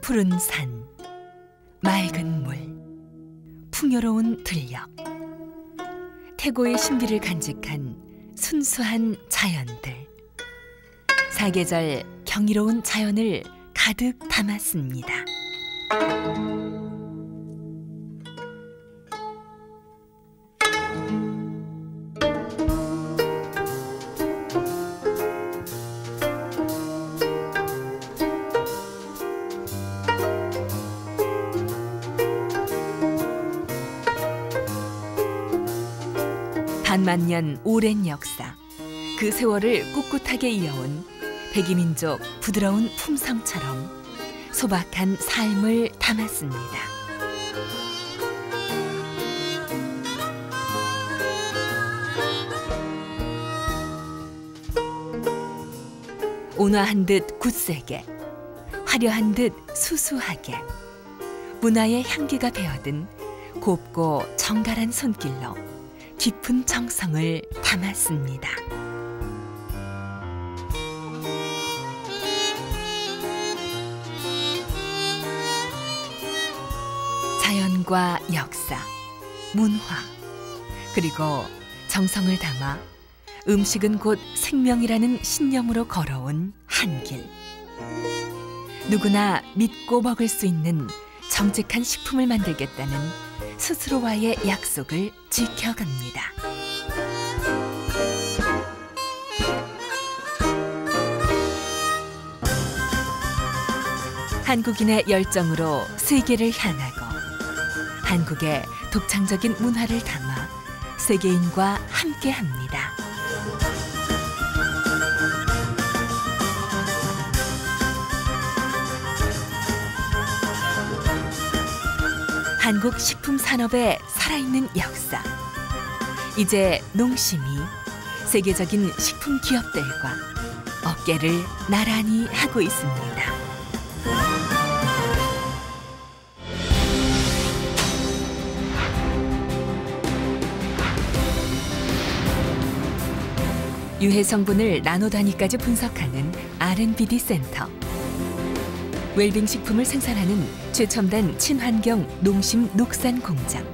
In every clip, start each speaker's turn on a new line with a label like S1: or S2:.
S1: 푸른 산, 맑은 물, 풍요로운 들녘, 태고의 신비를 간직한 순수한 자연들. 사계절 경이로운 자연을 가득 담았습니다. 반만년 오랜 역사, 그 세월을 꿋꿋하게 이어온 백이민족 부드러운 품성처럼 소박한 삶을 담았습니다. 온화한 듯 굳세게, 화려한 듯 수수하게, 문화의 향기가 배어든 곱고 정갈한 손길로 깊은 정성을 담았습니다. 자연과 역사, 문화, 그리고 정성을 담아 음식은 곧 생명이라는 신념으로 걸어온 한 길. 누구나 믿고 먹을 수 있는 정직한 식품을 만들겠다는 스스로와의 약속을 지켜갑니다. 한국인의 열정으로 세계를 향하고 한국의 독창적인 문화를 담아 세계인과 함께합니다. 한국 식품 산업의 살아있는 역사. 이제 농심이 세계적인 식품 기업들과 어깨를 나란히 하고 있습니다. 유해 성분을 나노 단위까지 분석하는 R&D 센터. 웰빙 식품을 생산하는 최첨단 친환경 농심 녹산 공장.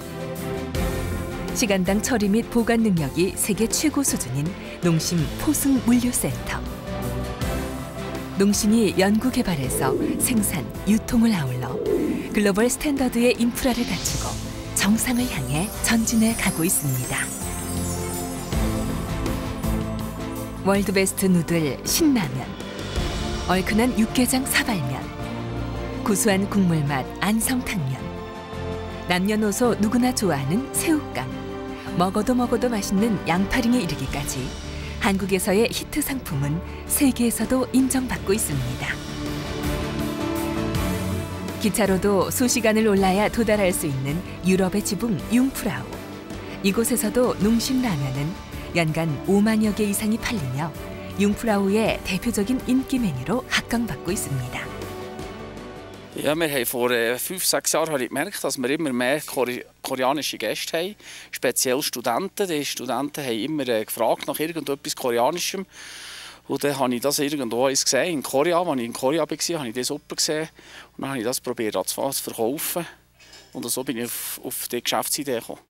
S1: 시간당 처리 및 보관 능력이 세계 최고 수준인 농심 포승 물류센터. 농심이 연구 개발해서 생산, 유통을 아울러 글로벌 스탠더드의 인프라를 갖추고 정상을 향해 전진해 가고 있습니다. 월드베스트 누들 신라면, 얼큰한 육개장 사발면, 구수한 국물 맛 안성탕면, 남녀노소 누구나 좋아하는 새우깡, 먹어도 맛있는 양파링에 이르기까지 한국에서의 히트 상품은 세계에서도 인정받고 있습니다. 기차로도 수시간을 올라야 도달할 수 있는 유럽의 지붕 융프라우. 이곳에서도 농심라면은 연간 5만여 개 이상이 팔리며 융프라우의 대표적인 인기 메뉴로 각광받고 있습니다.
S2: Ja, wir haben vor 5-6 Jahren gemerkt, dass wir immer mehr koreanische Gäste haben, speziell Studenten. Die Studenten haben immer gefragt nach irgendetwas Koreanischem. Und dann habe ich das irgendwo gesehen, in Korea. Als ich in Korea war, habe ich das super gesehen. Und dann habe ich das probiert zu verkaufen. Und so bin ich auf die Geschäftsidee gekommen.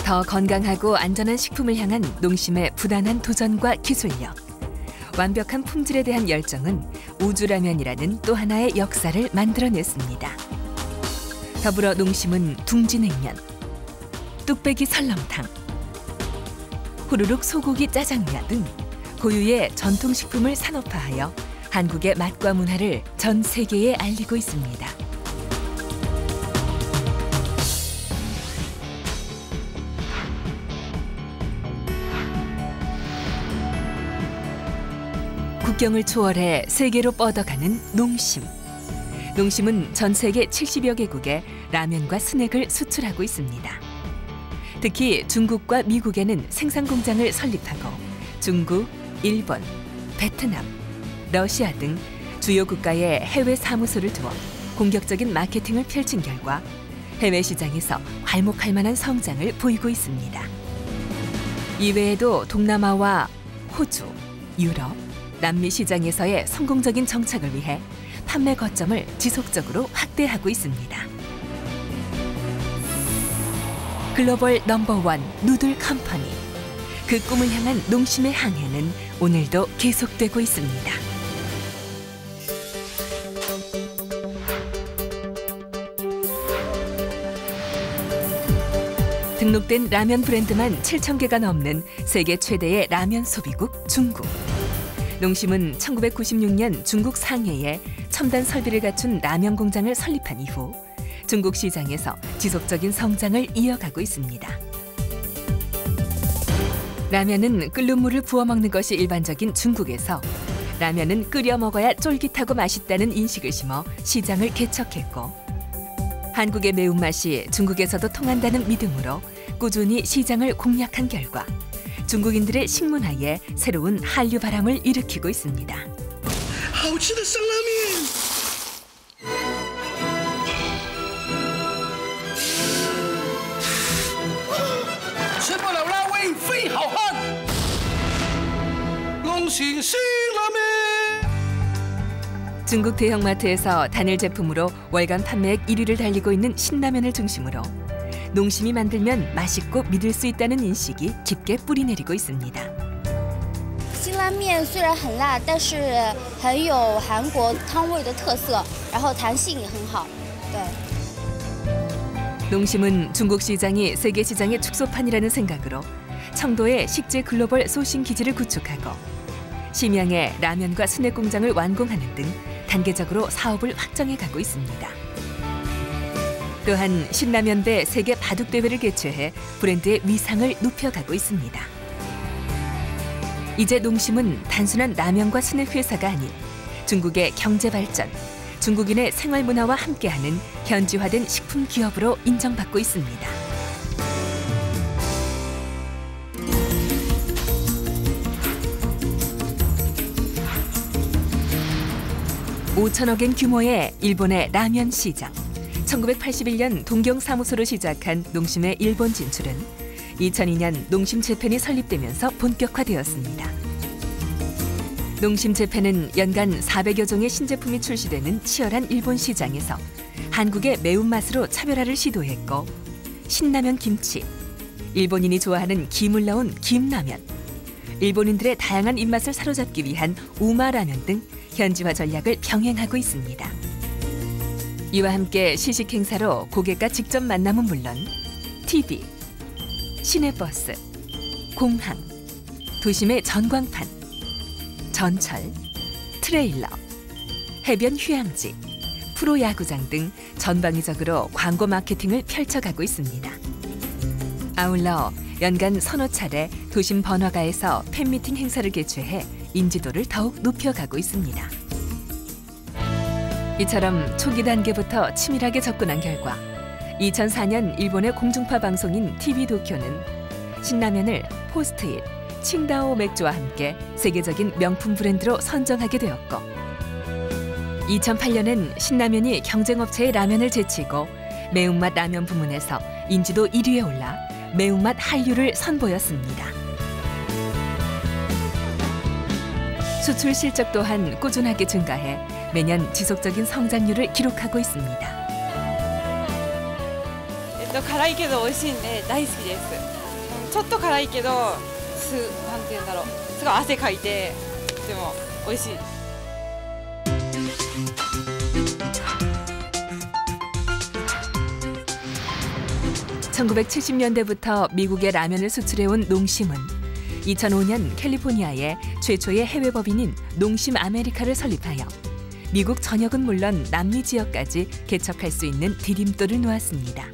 S1: 더 건강하고 안전한 식품을 향한 농심의 부단한 도전과 기술력. 완벽한 품질에 대한 열정은 우주라면이라는 또 하나의 역사를 만들어냈습니다. 더불어 농심은 둥지냉면, 뚝배기 설렁탕, 후루룩 소고기 짜장면 등 고유의 전통식품을 산업화하여 한국의 맛과 문화를 전 세계에 알리고 있습니다. 국경을 초월해 세계로 뻗어가는 농심. 농심은 전 세계 70여 개국에 라면과 스낵을 수출하고 있습니다. 특히 중국과 미국에는 생산 공장을 설립하고 중국, 일본, 베트남, 러시아 등 주요 국가의 해외 사무소를 두어 공격적인 마케팅을 펼친 결과 해외 시장에서 괄목할 만한 성장을 보이고 있습니다. 이외에도 동남아와 호주, 유럽, 남미 시장에서의 성공적인 정착을 위해 판매 거점을 지속적으로 확대하고 있습니다. 글로벌 넘버원 누들 컴퍼니. 그 꿈을 향한 농심의 항해는 오늘도 계속되고 있습니다. 등록된 라면 브랜드만 7,000개가 넘는 세계 최대의 라면 소비국 중국. 농심은 1996년 중국 상해에 첨단 설비를 갖춘 라면 공장을 설립한 이후 중국 시장에서 지속적인 성장을 이어가고 있습니다. 라면은 끓는 물을 부어 먹는 것이 일반적인 중국에서 라면은 끓여 먹어야 쫄깃하고 맛있다는 인식을 심어 시장을 개척했고 한국의 매운맛이 중국에서도 통한다는 믿음으로 꾸준히 시장을 공략한 결과 중국인들의 식문화에 새로운 한류 바람을 일으키고 있습니다.
S3: 好吃的生拉面。吃不了辣味非好汉。龙兴新拉面。
S1: 중국 대형마트에서 단일 제품으로 월간 판매액 1위를 달리고 있는 신라면을 중심으로 농심이 만들면 맛있고 믿을 수 있다는 인식이 깊게 뿌리내리고 있습니다.
S4: 辛拉面虽然很辣，但是很有韩国汤味的特色，然后弹性也很好。对。
S1: 농심은 중국 시장이 세계 시장의 축소판이라는 생각으로 청도에 식재 글로벌 소싱 기지를 구축하고 심양에 라면과 스낵 공장을 완공하는 등 단계적으로 사업을 확장해 가고 있습니다. 또한 신라면대 세계 바둑 대회를 개최해 브랜드의 위상을 높여가고 있습니다. 이제 농심은 단순한 라면과 스낵 회사가 아닌 중국의 경제 발전, 중국인의 생활 문화와 함께하는 현지화된 식품 기업으로 인정받고 있습니다. (5천억 엔) 규모의 일본의 라면 시장. 1981년 동경 사무소로 시작한 농심의 일본 진출은 2002년 농심 재팬이 설립되면서 본격화되었습니다. 농심 재팬은 연간 400여 종의 신제품이 출시되는 치열한 일본 시장에서 한국의 매운맛으로 차별화를 시도했고 신라면 김치, 일본인이 좋아하는 김을 넣은 김라면, 일본인들의 다양한 입맛을 사로잡기 위한 우마라면 등 현지화 전략을 병행하고 있습니다. 이와 함께 시식 행사로 고객과 직접 만남은 물론 TV, 시내버스, 공항, 도심의 전광판, 전철, 트레일러, 해변 휴양지, 프로야구장 등 전방위적으로 광고 마케팅을 펼쳐가고 있습니다. 아울러 연간 서너 차례 도심 번화가에서 팬미팅 행사를 개최해 인지도를 더욱 높여가고 있습니다. 이처럼 초기 단계부터 치밀하게 접근한 결과 2004년 일본의 공중파 방송인 TV 도쿄는 신라면을 포스트잇, 칭다오 맥주와 함께 세계적인 명품 브랜드로 선정하게 되었고 2008년엔 신라면이 경쟁업체의 라면을 제치고 매운맛 라면 부문에서 인지도 1위에 올라 매운맛 한류를 선보였습니다. 수출 실적 또한 꾸준하게 증가해 매년 지속적인 성장률을 기록하고 있습니다.
S5: 辛いけど美味しいんで大好きです。ちょっと辛いけどなんて言うんだろう、すごい汗かいてでも美味しい。
S1: 1970년대부터 미국에 라면을 수출해온 농심은 2005년 캘리포니아에 최초의 해외 법인인 농심 아메리카를 설립하여 미국 전역은 물론 남미 지역까지 개척할 수 있는 디딤돌을 놓았습니다.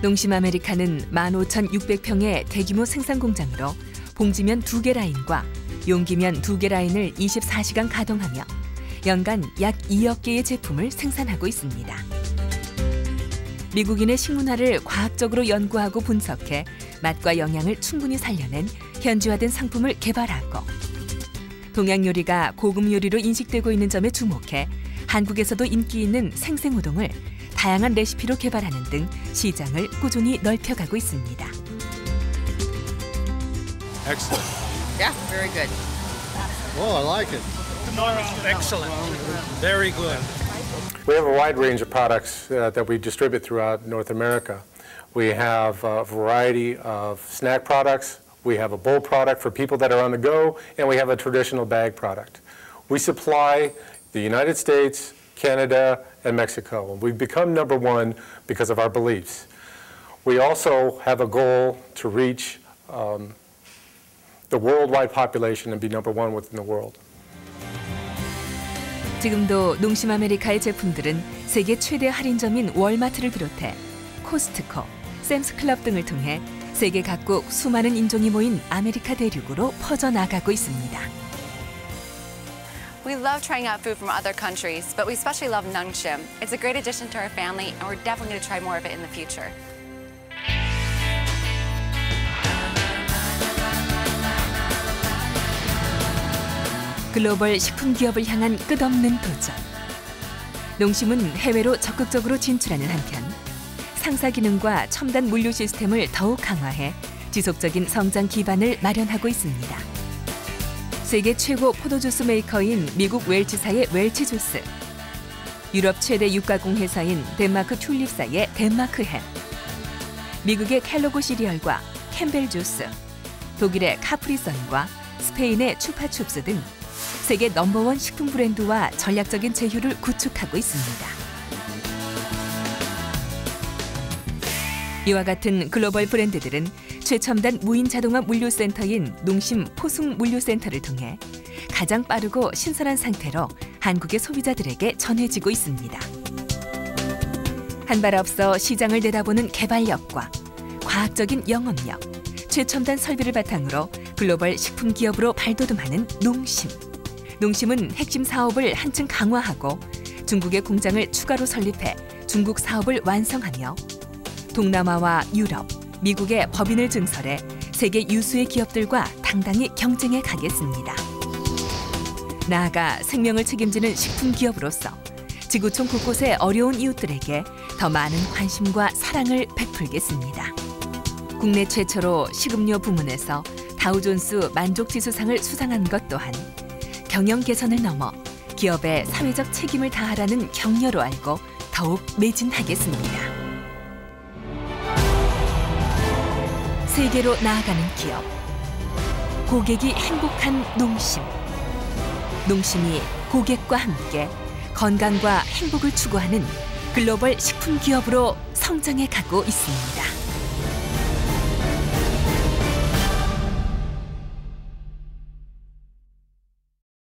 S1: 농심 아메리카는 15,600평의 대규모 생산 공장으로 봉지면 2개 라인과 용기면 2개 라인을 24시간 가동하며 연간 약 2억 개의 제품을 생산하고 있습니다. 미국인의 식문화를 과학적으로 연구하고 분석해 맛과 영양을 충분히 살려낸 현지화된 상품을 개발하고 동양 요리가 고급 요리로 인식되고 있는 점에 주목해 한국에서도 인기 있는 생생우동을 다양한 레시피로 개발하는 등 시장을 꾸준히 넓혀가고 있습니다.
S6: Excellent.
S7: Yeah, very good.
S6: Oh, I like it. Excellent. Very good.
S7: We have a wide range of products that we distribute throughout North America. We have a variety of snack products, we have a bowl product for people that are on the go, and we have a traditional bag product. We supply the United States, Canada, and Mexico. We've become #1 because of our beliefs. We also have a goal to reach the worldwide population and be #1 within the world.
S1: 지금도 농심 아메리카의 제품들은 세계 최대 할인점인 월마트를 비롯해 코스트코, 샘스클럽 등을 통해 세계 각국 수많은 인종이 모인 아메리카 대륙으로 퍼져나가고 있습니다.
S8: We love trying out food from other countries, but we especially love Nongshim. It's a great addition to our family, and we're definitely going to try more of it in the future.
S1: 글로벌 식품 기업을 향한 끝없는 도전. 농심은 해외로 적극적으로 진출하는 한편 상사 기능과 첨단 물류 시스템을 더욱 강화해 지속적인 성장 기반을 마련하고 있습니다. 세계 최고 포도주스 메이커인 미국 웰치사의 웰치주스, 유럽 최대 육가공 회사인 덴마크 튤립사의 덴마크햄, 미국의 켈로그 시리얼과 캠벨 주스, 독일의 카프리선과 스페인의 추파춥스 등 세계 #1 식품 브랜드와 전략적인 제휴를 구축하고 있습니다. 이와 같은 글로벌 브랜드들은 최첨단 무인 자동화 물류센터인 농심 포승 물류센터를 통해 가장 빠르고 신선한 상태로 한국의 소비자들에게 전해지고 있습니다. 한 발 앞서 시장을 내다보는 개발력과 과학적인 영업력, 최첨단 설비를 바탕으로 글로벌 식품 기업으로 발돋움하는 농심. 농심은 핵심 사업을 한층 강화하고 중국의 공장을 추가로 설립해 중국 사업을 완성하며 동남아와 유럽, 미국의 법인을 증설해 세계 유수의 기업들과 당당히 경쟁해 가겠습니다. 나아가 생명을 책임지는 식품 기업으로서 지구촌 곳곳의 어려운 이웃들에게 더 많은 관심과 사랑을 베풀겠습니다. 국내 최초로 식음료 부문에서 다우존스 만족지수상을 수상한 것 또한 경영 개선을 넘어 기업의 사회적 책임을 다하라는 격려로 알고 더욱 매진하겠습니다. 세계로 나아가는 기업, 고객이 행복한 농심. 농심이 고객과 함께 건강과 행복을 추구하는 글로벌 식품 기업으로 성장해 가고 있습니다.